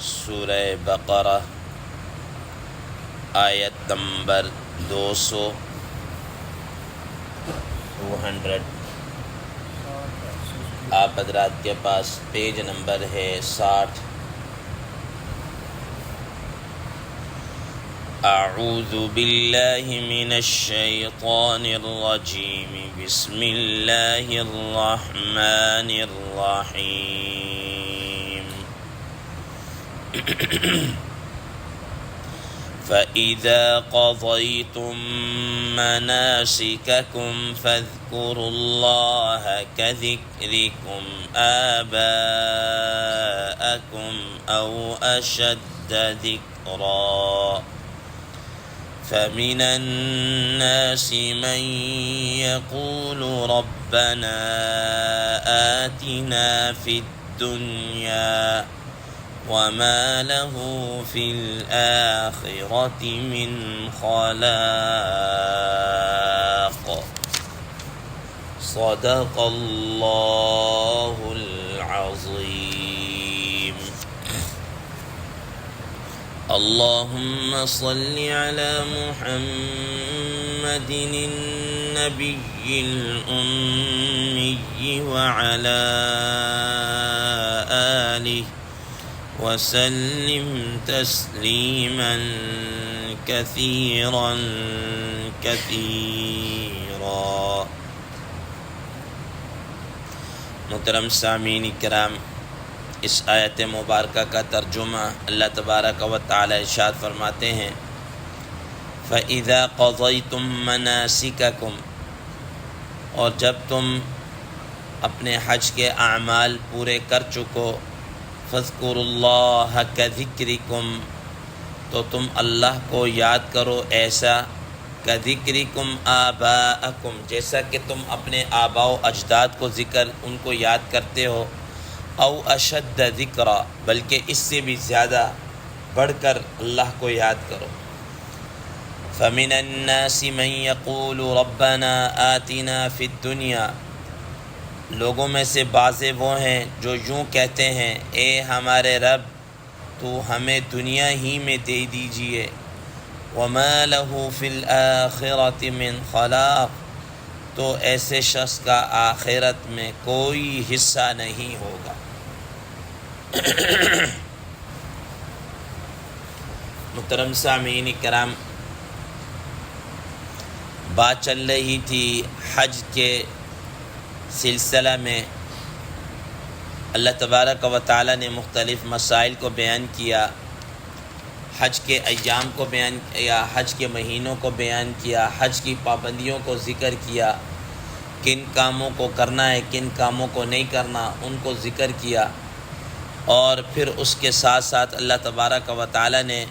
سورہ بقرہ آیت نمبر 200 آپ حضرات کے پاس پیج نمبر ہے 60۔ اعوذ باللہ من الشیطان الرجیم، بسم اللہ الرحمن الرحیم۔ فَإِذَا قَضَيْتُم مَّنَاسِكَكُمْ فَاذْكُرُوا اللَّهَ كَذِكْرِكُمْ آبَاءَكُمْ أَوْ أَشَدَّ ذِكْرًا، فَمِنَ النَّاسِ مَن يَقُولُ رَبَّنَا آتِنَا فِي الدُّنْيَا وَمَا لَهُ فِي الْآخِرَةِ مِنْ خَلَاقٍ۔ صدق اللہ العظیم۔ اللہم صل علی محمد النبی الأمی وعلی آلہ وسلم تسلیما کثیرا کثیرا۔ محترم سامعین کرام، اس آیت مبارکہ کا ترجمہ اللہ تبارک و تعالی ارشاد فرماتے ہیں، فَإِذَا قَضَيْتُم مَّنَاسِكَكُمْ، اور جب تم اپنے حج کے اعمال پورے کر چکو، فَاذْكُرُوا اللَّهَ كَذِكْرِكُمْ، تو تم اللہ کو یاد کرو ایسا، كَذِكْرِكُمْ آبَاءَكُمْ، جیسا کہ تم اپنے آباء و اجداد کو ذکر ان کو یاد کرتے ہو، او اشد ذکرا، بلکہ اس سے بھی زیادہ بڑھ کر اللہ کو یاد کرو۔ فَمِنَ النَّاسِ مَن يَقُولُ رَبَّنَا آتِنَا فِي الدُّنْيَا، لوگوں میں سے بعض وہ ہیں جو یوں کہتے ہیں، اے ہمارے رب تو ہمیں دنیا ہی میں دے دیجئے، وَمَا لَهُ فِي الْآخِرَةِ مِنْ خَلَاقٍ، تو ایسے شخص کا آخرت میں کوئی حصہ نہیں ہوگا۔ محترم سامعین کرام، بات چل رہی تھی حج کے سلسلہ میں، اللہ تبارک و تعالی نے مختلف مسائل کو بیان کیا، حج کے ایام کو بیان کیا، حج کے مہینوں کو بیان کیا، حج کی پابندیوں کو ذکر کیا، کن کاموں کو کرنا ہے کن کاموں کو نہیں کرنا ان کو ذکر کیا، اور پھر اس کے ساتھ ساتھ اللہ تبارک و تعالی نے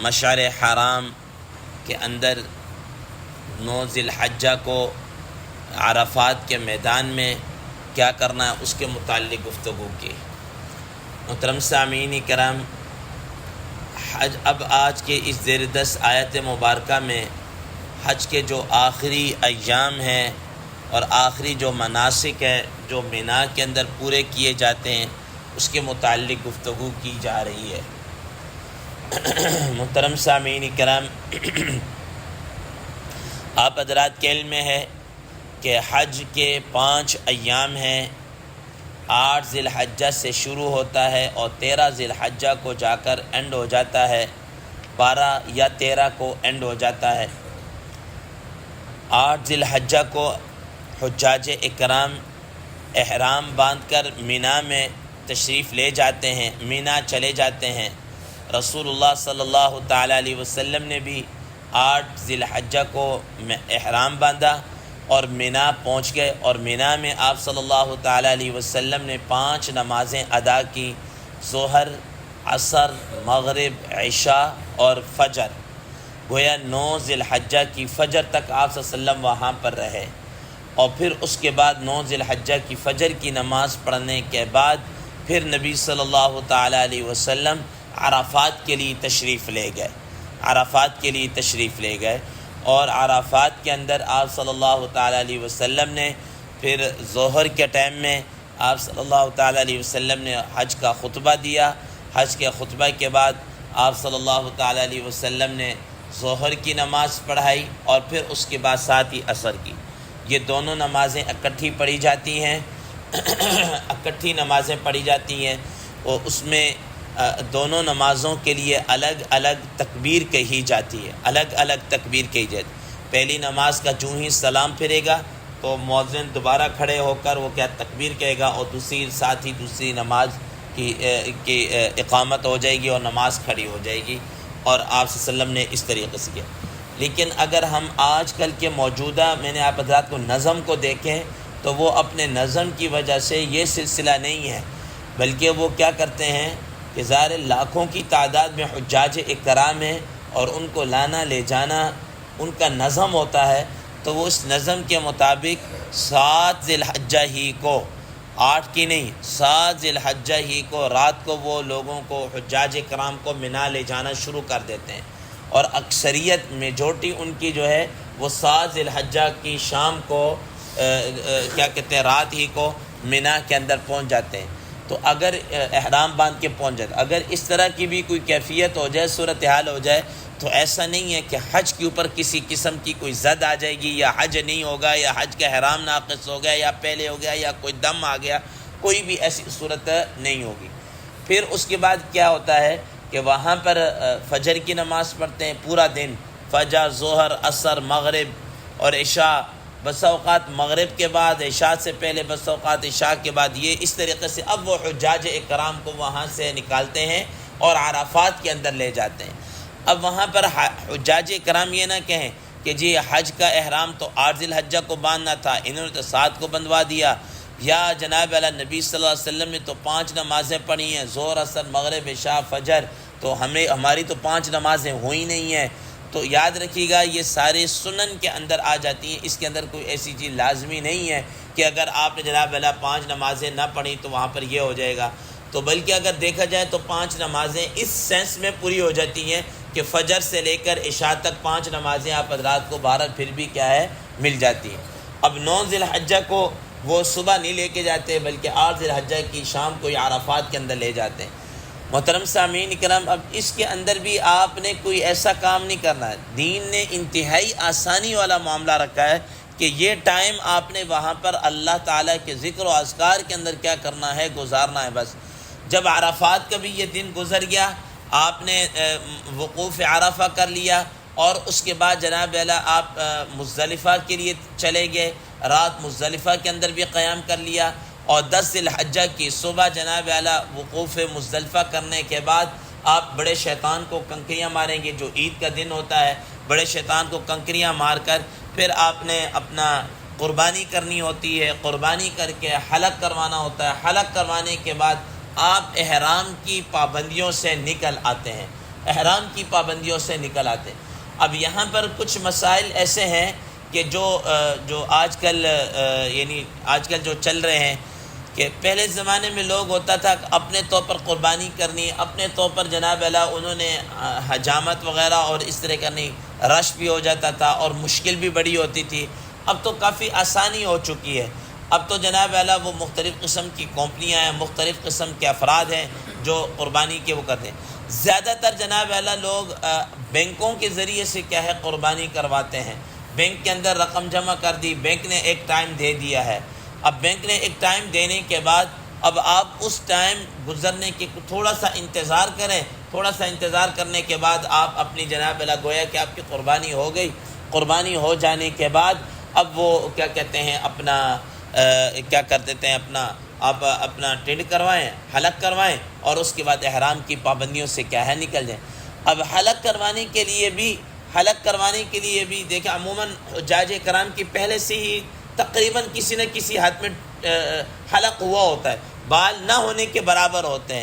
مشعر حرام کے اندر 9 ذی الحجہ کو عرفات کے میدان میں کیا کرنا ہے اس کے متعلق گفتگو کی۔ محترم سامعین کرام، اب آج کے اس زیر 10 آیت مبارکہ میں حج کے جو آخری ایام ہیں اور آخری جو مناسک ہے جو مینا کے اندر پورے کیے جاتے ہیں اس کے متعلق گفتگو کی جا رہی ہے۔ محترم سامعین کرام، آپ حضرات کے علم میں ہے کہ حج کے 5 ایام ہیں، 8 ذی الحجہ سے شروع ہوتا ہے اور 13 ذی الحجہ کو جا کر اینڈ ہو جاتا ہے، 12 یا 13 کو اینڈ ہو جاتا ہے۔ 8 ذی الحجہ کو حجاج اکرام احرام باندھ کر مینا میں تشریف لے جاتے ہیں، مینا چلے جاتے ہیں۔ رسول اللہ صلی اللہ تعالی علیہ وسلم نے بھی 8 ذی الحجہ کو احرام باندھا اور مینا پہنچ گئے، اور مینا میں آپ صلی اللہ تعالی علیہ وسلم نے 5 نمازیں ادا کی، ظہر، عصر، مغرب، عشاء اور فجر۔ گویا 9 ذی الحجہ کی فجر تک آپ صلی اللہ علیہ وسلم وہاں پر رہے، اور پھر اس کے بعد 9 ذی الحجہ کی فجر کی نماز پڑھنے کے بعد پھر نبی صلی اللہ تعالی علیہ وسلم عرفات کے لیے تشریف لے گئے، اور عرفات کے اندر آپ صلی اللہ تعالیٰ علیہ وسلم نے پھر ظہر کے ٹائم میں آپ صلی اللہ تعالیٰ علیہ وسلم نے حج کا خطبہ دیا، حج کے خطبہ کے بعد آپ صلی اللہ تعالیٰ علیہ وسلم نے ظہر کی نماز پڑھائی اور پھر اس کے بعد ساتھ ہی عصر کی. یہ دونوں نمازیں اکٹھی پڑھی جاتی ہیں اکٹھی نمازیں پڑھی جاتی ہیں، اور اس میں دونوں نمازوں کے لیے الگ الگ تکبیر کہی جاتی ہے، الگ الگ تکبیر کہی جاتی ہے. پہلی نماز کا جو ہی سلام پھرے گا تو مؤذن دوبارہ کھڑے ہو کر وہ کیا تکبیر کہے گا، اور ساتھ ہی دوسری نماز کی اقامت ہو جائے گی اور نماز کھڑی ہو جائے گی. اور آپ صلی اللہ علیہ وسلم نے اس طریقے سے کیا. لیکن اگر ہم آج کل کے موجودہ میں نے آپ حضرات کو نظم کو دیکھیں تو وہ اپنے نظم کی وجہ سے یہ سلسلہ نہیں ہے، بلکہ وہ کیا کرتے ہیں کہ ظاہر لاکھوں کی تعداد میں حجاج اکرام ہیں اور ان کو لانا لے جانا ان کا نظم ہوتا ہے. تو وہ اس نظم کے مطابق 7 ذی الحجہ ہی کو، 8 کی نہیں، 7 ذی الحجہ ہی کو رات کو وہ لوگوں کو حجاج کرام کو منا لے جانا شروع کر دیتے ہیں، اور اکثریت میجورٹی ان کی جو ہے وہ 7 ذی الحجہ کی شام کو کیا کہتے ہیں رات ہی کو منا کے اندر پہنچ جاتے ہیں. تو اگر احرام باندھ کے پہنچ جاتے، اگر اس طرح کی بھی کوئی کیفیت ہو جائے، صورتحال ہو جائے، تو ایسا نہیں ہے کہ حج کے اوپر کسی قسم کی کوئی زد آ جائے گی، یا حج نہیں ہوگا، یا حج کا احرام ناقص ہو گیا، یا پہلے ہو گیا، یا کوئی دم آ گیا، کوئی بھی ایسی صورت نہیں ہوگی. پھر اس کے بعد کیا ہوتا ہے کہ وہاں پر فجر کی نماز پڑھتے ہیں پورا دن، فجر، ظہر، عصر، مغرب اور عشاء. بس اوقات مغرب کے بعد، عشاء سے پہلے، بس اوقات عشاء کے بعد. یہ اس طریقے سے اب وہ حجاج اکرام کو وہاں سے نکالتے ہیں اور عرفات کے اندر لے جاتے ہیں. اب وہاں پر حجاج کرام یہ نہ کہیں کہ جی حج کا احرام تو 8 ذی الحجہ کو باندھنا تھا، انہوں نے تو 7 کو بندوا دیا، یا جناب علی نبی صلی اللہ علیہ وسلم نے تو 5 نمازیں پڑھی ہیں، ظہر، عصر، مغرب، عشاء، فجر، تو ہماری تو 5 نمازیں ہوئی نہیں ہیں. تو یاد رکھیے گا یہ سارے سنن کے اندر آ جاتی ہیں، اس کے اندر کوئی ایسی چیز لازمی نہیں ہے کہ اگر آپ نے جناب علی 5 نمازیں نہ پڑھی تو وہاں پر یہ ہو جائے گا. تو بلکہ اگر دیکھا جائے تو 5 نمازیں اس سینس میں پوری ہو جاتی ہیں کہ فجر سے لے کر عشاء تک 5 نمازیں آپ حضرات کو بہرحال پھر بھی کیا ہے مل جاتی ہیں. اب 9 ذی الحجہ کو وہ صبح نہیں لے کے جاتے بلکہ 8 ذی الحجہ کی شام کو یہ عرفات کے اندر لے جاتے ہیں. محترم سامعین کرام، اب اس کے اندر بھی آپ نے کوئی ایسا کام نہیں کرنا ہے. دین نے انتہائی آسانی والا معاملہ رکھا ہے کہ یہ ٹائم آپ نے وہاں پر اللہ تعالیٰ کے ذکر و اذکار کے اندر کیا کرنا ہے، گزارنا ہے. بس جب عرفات کا بھی یہ دن گزر گیا، آپ نے وقوف عرفہ کر لیا، اور اس کے بعد جناب اعلیٰ آپ مزدلفہ کے لیے چلے گئے، رات مزدلفہ کے اندر بھی قیام کر لیا، اور 10 ذی الحجہ کی صبح جناب اعلیٰ وقوف مزدلفہ کرنے کے بعد آپ بڑے شیطان کو کنکریاں ماریں گے. جو عید کا دن ہوتا ہے، بڑے شیطان کو کنکریاں مار کر پھر آپ نے اپنا قربانی کرنی ہوتی ہے. قربانی کر کے حلق کروانا ہوتا ہے. حلق کروانے کے بعد آپ احرام کی پابندیوں سے نکل آتے ہیں، احرام کی پابندیوں سے نکل آتے ہیں. اب یہاں پر کچھ مسائل ایسے ہیں کہ جو آج کل یعنی آج کل جو چل رہے ہیں کہ پہلے زمانے میں لوگ ہوتا تھا کہ اپنے طور پر قربانی کرنی، اپنے طور پر جناب اعلیٰ انہوں نے حجامت وغیرہ اور اس طرح کرنی، رش بھی ہو جاتا تھا اور مشکل بھی بڑی ہوتی تھی. اب تو کافی آسانی ہو چکی ہے. اب تو جناب اعلیٰ وہ مختلف قسم کی کمپنیاں ہیں، مختلف قسم کے افراد ہیں جو قربانی کے وہ کرتے ہیں. زیادہ تر جناب اعلیٰ لوگ بینکوں کے ذریعے سے کیا ہے قربانی کرواتے ہیں. بینک کے اندر رقم جمع کر دی، بینک نے ایک ٹائم دے دیا ہے. اب بینک نے ایک ٹائم دینے کے بعد اب آپ اس ٹائم گزرنے کے تھوڑا سا انتظار کریں. تھوڑا سا انتظار کرنے کے بعد آپ اپنی جناب اعلیٰ گویا کہ آپ کی قربانی ہو گئی. قربانی ہو جانے کے بعد اب وہ کیا کہتے ہیں اپنا کیا کر دیتے ہیں اپنا ٹینڈ کروائیں، حلق کروائیں، اور اس کے بعد احرام کی پابندیوں سے کیا ہے نکل جائیں. اب حلق کروانے کے لیے بھی دیکھیں عموماً حجاج کرام کی پہلے سے ہی تقریباً کسی نہ کسی ہاتھ میں حلق ہوا ہوتا ہے، بال نہ ہونے کے برابر ہوتے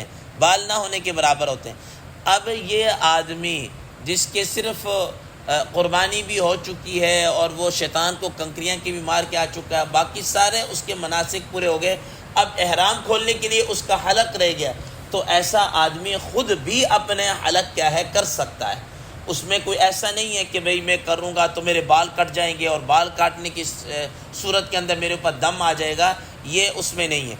ہیں. اب یہ آدمی جس کے صرف قربانی بھی ہو چکی ہے اور وہ شیطان کو کنکریاں کی بھی مار کے آ چکا ہے، باقی سارے اس کے مناسک پورے ہو گئے، اب احرام کھولنے کے لیے اس کا حلق رہ گیا، تو ایسا آدمی خود بھی اپنے حلق کیا ہے کر سکتا ہے. اس میں کوئی ایسا نہیں ہے کہ بھئی میں کروں گا تو میرے بال کٹ جائیں گے اور بال کاٹنے کی صورت کے اندر میرے اوپر دم آ جائے گا، یہ اس میں نہیں ہے.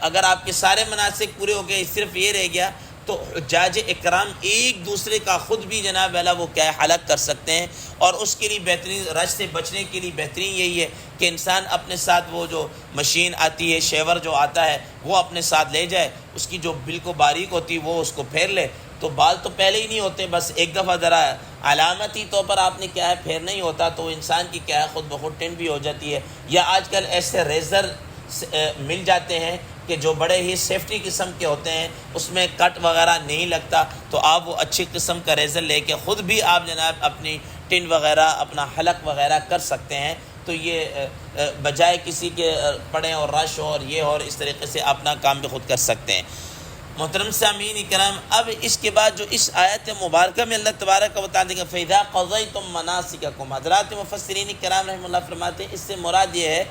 اگر آپ کے سارے مناسک پورے ہو گئے، صرف یہ رہ گیا تو حجاج اکرام ایک دوسرے کا خود بھی جناب والا وہ کیا حلق کر سکتے ہیں، اور اس کے لیے بہترین رش سے بچنے کے لیے بہترین یہی ہے کہ انسان اپنے ساتھ وہ جو مشین آتی ہے، شیور جو آتا ہے، وہ اپنے ساتھ لے جائے، اس کی جو بالکل باریک ہوتی ہے وہ اس کو پھیر لے، تو بال تو پہلے ہی نہیں ہوتے، بس ایک دفعہ ذرا علامتی طور پر آپ نے کیا ہے پھیرنا ہی ہوتا، تو انسان کی کیا ہے خود بخود ٹن بھی ہو جاتی ہے۔ یا آج کل ایسے ریزر مل جاتے ہیں کہ جو بڑے ہی سیفٹی قسم کے ہوتے ہیں، اس میں کٹ وغیرہ نہیں لگتا، تو آپ وہ اچھی قسم کا ریزر لے کے خود بھی آپ جناب اپنی ٹن وغیرہ، اپنا حلق وغیرہ کر سکتے ہیں۔ تو یہ بجائے کسی کے پڑیں اور رش ہو اور یہ ہو، اور اس طریقے سے اپنا کام بھی خود کر سکتے ہیں۔ محترم سامعین کرام، اب اس کے بعد جو اس آیت مبارکہ میں اللہ تبارک و تعالیٰ کا فَإِذَا قَضَيْتُم مَنَاسِكَكُمْ، حضرات مفسرین کرام رحمہ اللہ فرماتے ہیں اس سے مراد یہ ہے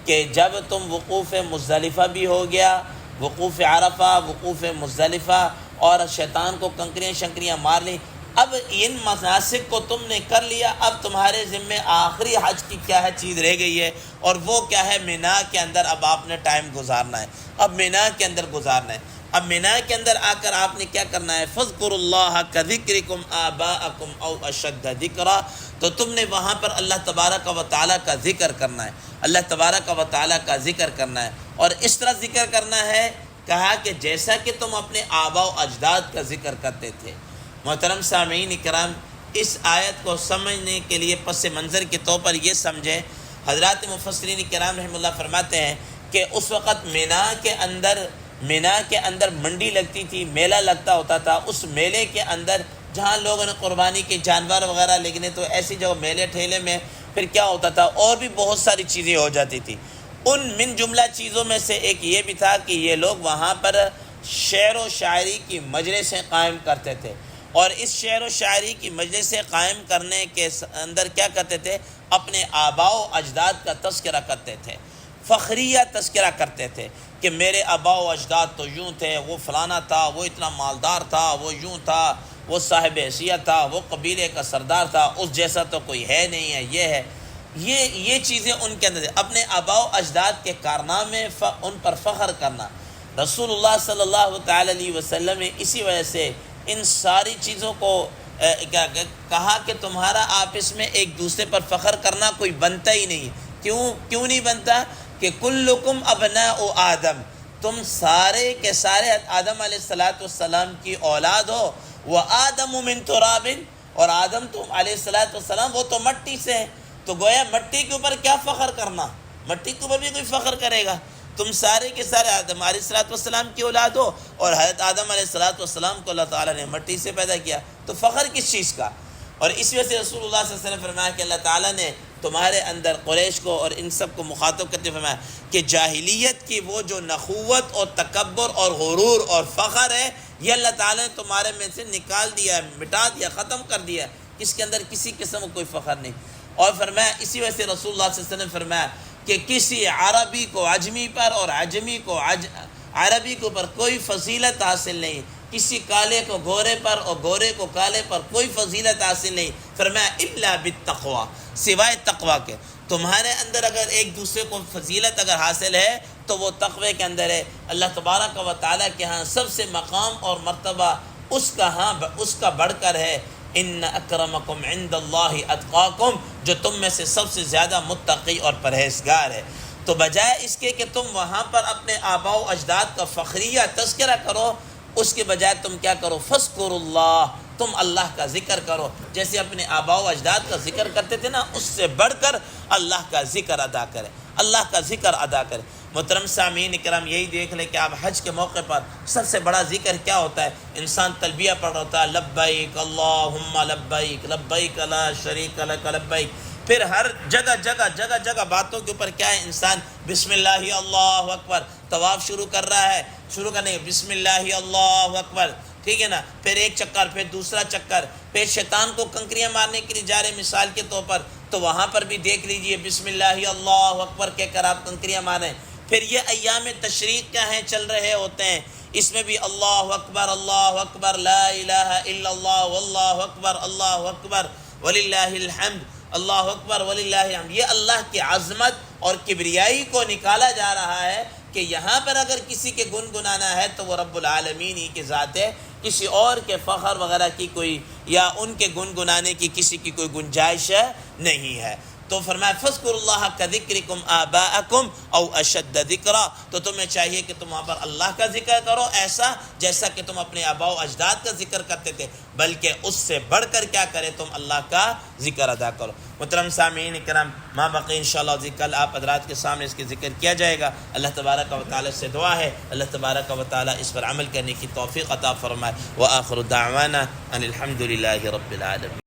کہ جب تم وقوف مزدلفہ بھی ہو گیا، وقوف عرفہ، وقوف مزدلفہ، اور شیطان کو کنکریاں شنکریاں مار لی، اب ان مناسک کو تم نے کر لیا، اب تمہارے ذمے آخری حج کی کیا ہے چیز رہ گئی ہے، اور وہ کیا ہے مینا کے اندر اب آپ نے ٹائم گزارنا ہے، اب مینا کے اندر گزارنا ہے۔ اب مینا کے اندر آ کر آپ نے کیا کرنا ہے، فَاذْكُرُوا اللَّهَ كَذِكْرِكُمْ آبَاءَكُمْ أَوْ أَشَدَّ ذِكْرًا، تو تم نے وہاں پر اللہ تبارک و تعالیٰ کا ذکر کرنا ہے، اللہ تبارک و تعالیٰ کا ذکر کرنا ہے، اور اس طرح ذکر کرنا ہے کہا کہ جیسا کہ تم اپنے آباء و اجداد کا ذکر کرتے تھے۔ محترم سامعین کرام، اس آیت کو سمجھنے کے لیے پس منظر کے طور پر یہ سمجھیں، حضرات مفسرین کرام رحمہ اللہ فرماتے ہیں کہ اس وقت مینا کے اندر منڈی لگتی تھی، میلہ لگتا ہوتا تھا، اس میلے کے اندر جہاں لوگوں نے قربانی کے جانور وغیرہ لگنے، تو ایسی جگہ میلے ٹھیلے میں پھر کیا ہوتا تھا، اور بھی بہت ساری چیزیں ہو جاتی تھی۔ ان من جملہ چیزوں میں سے ایک یہ بھی تھا کہ یہ لوگ وہاں پر شعر و شاعری کی مجلسیں قائم کرتے تھے، اور اس شعر و شاعری کی مجلسیں قائم کرنے کے اندر کیا کرتے تھے، اپنے آباء و اجداد کا تذکرہ کرتے تھے، فخریہ تذکرہ کرتے تھے کہ میرے آباء و اجداد تو یوں تھے، وہ فلانا تھا، وہ اتنا مالدار تھا، وہ یوں تھا، وہ صاحب حیثیت تھا، وہ قبیلے کا سردار تھا، اس جیسا تو کوئی ہے نہیں ہے، یہ ہے، یہ چیزیں ان کے اندر، اپنے آباء و اجداد کے کارنامے ان پر فخر کرنا۔ رسول اللہ صلی اللہ تعالی علیہ وسلم نے اسی وجہ سے ان ساری چیزوں کو کہا کہ تمہارا آپس میں ایک دوسرے پر فخر کرنا کوئی بنتا ہی نہیں۔ کیوں نہیں بنتا؟ کہ کلکم ابناء آدم، تم سارے کے سارے آدم علیہ السلام کی اولاد ہو، وآدم من تراب، اور آدم تم علیہ السلام وہ تو مٹی سے ہیں، تو گویا مٹی کے اوپر کیا فخر کرنا، مٹی کے اوپر بھی کوئی فخر کرے گا؟ تم سارے کے سارے آدم علیہ السلام کی اولاد ہو، اور حضرت آدم علیہ السلام کو اللہ تعالیٰ نے مٹی سے پیدا کیا، تو فخر کس چیز کا؟ اور اس وجہ سے رسول اللہ صلی اللہ علیہ وسلم فرمایا کہ اللہ تعالیٰ نے تمہارے اندر قریش کو اور ان سب کو مخاطب کرتے فرمایا کہ جاہلیت کی وہ جو نخوت اور تکبر اور غرور اور فخر ہے، یہ اللہ تعالیٰ نے تمہارے میں سے نکال دیا ہے، مٹا دیا، ختم کر دیا ہے، اس کے اندر کسی قسم کا کوئی فخر نہیں۔ اور فرمایا اسی وجہ سے رسول اللہ صلی اللہ علیہ وسلم فرمایا کہ کسی عربی کو عجمی پر اور عجمی کو عربی کے اوپر کوئی فضیلت حاصل نہیں، کسی کالے کو گورے پر اور گورے کو کالے پر کوئی فضیلت حاصل نہیں، فرمایا الا بالتقوی، سوائے تقوی کے۔ تمہارے اندر اگر ایک دوسرے کو فضیلت اگر حاصل ہے تو وہ تقوی کے اندر ہے۔ اللہ تبارک و تعالیٰ کے ہاں سب سے مقام اور مرتبہ اس کا بڑھ کر ہے، ان اکرمکم عند اللہ اتقاکم، جو تم میں سے سب سے زیادہ متقی اور پرہیزگار ہے۔ تو بجائے اس کے کہ تم وہاں پر اپنے آباء و اجداد کا فخریہ تذکرہ کرو، اس کے بجائے تم کیا کرو، فاذکروا اللہ، تم اللہ کا ذکر کرو، جیسے اپنے آباء و اجداد کا ذکر کرتے تھے نا، اس سے بڑھ کر اللہ کا ذکر ادا کرے، اللہ کا ذکر ادا کرے۔ محترم سامعین کرام، یہی دیکھ لیں کہ آپ حج کے موقع پر سب سے بڑا ذکر کیا ہوتا ہے؟ انسان تلبیہ پڑھ رہا ہوتا ہے، لبیک اللہم لبیک لبیک لا شریک لک لبیک۔ پھر ہر جگہ باتوں کے اوپر کیا ہے، انسان بسم اللہ اللہ اکبر، طواف شروع کر رہا ہے، شروع کرنے بسم اللہ اللہ اکبر، ٹھیک ہے نا، پھر ایک چکر، پھر دوسرا چکر، پھر شیطان کو کنکریاں مارنے کے لیے جا رہے مثال کے طور پر، تو وہاں پر بھی دیکھ لیجئے بسم اللہ اللہ اکبر کہہ کر آپ کنکریاں ماریں۔ پھر یہ ایام تشریق کیا ہیں، چل رہے ہوتے ہیں، اس میں بھی اللہ اکبر لا الہ الا اللہ واللہ اکبر وللہ الحمد، اللہ اکبر وللہ الحمد، یہ اللہ کی عظمت اور کبریائی کو نکالا جا رہا ہے کہ یہاں پر اگر کسی کے گنگنانا ہے تو وہ رب العالمین ہی کی ذات ہے، کسی اور کے فخر وغیرہ کی کوئی یا ان کے گنگنانے کی کسی کی کوئی گنجائش نہیں ہے۔ تو فرمایا فاذکروا اللہ کذکرکم آباءکم او اشد ذکرا، تو تمہیں چاہیے کہ تم وہاں پر اللہ کا ذکر کرو ایسا جیسا کہ تم اپنے آباء و اجداد کا ذکر کرتے تھے، بلکہ اس سے بڑھ کر کیا کرے، تم اللہ کا ذکر ادا کرو۔ محترم سامعین کرام، ما بقی انشاءاللہ کل آپ حضرات کے سامنے اس کے ذکر کیا جائے گا۔ اللہ تبارک و تعالی سے دعا ہے اللہ تبارک و تعالی اس پر عمل کرنے کی توفیق عطا فرمائے۔ وآخر دعوانا ان الحمد للہ رب العالمین۔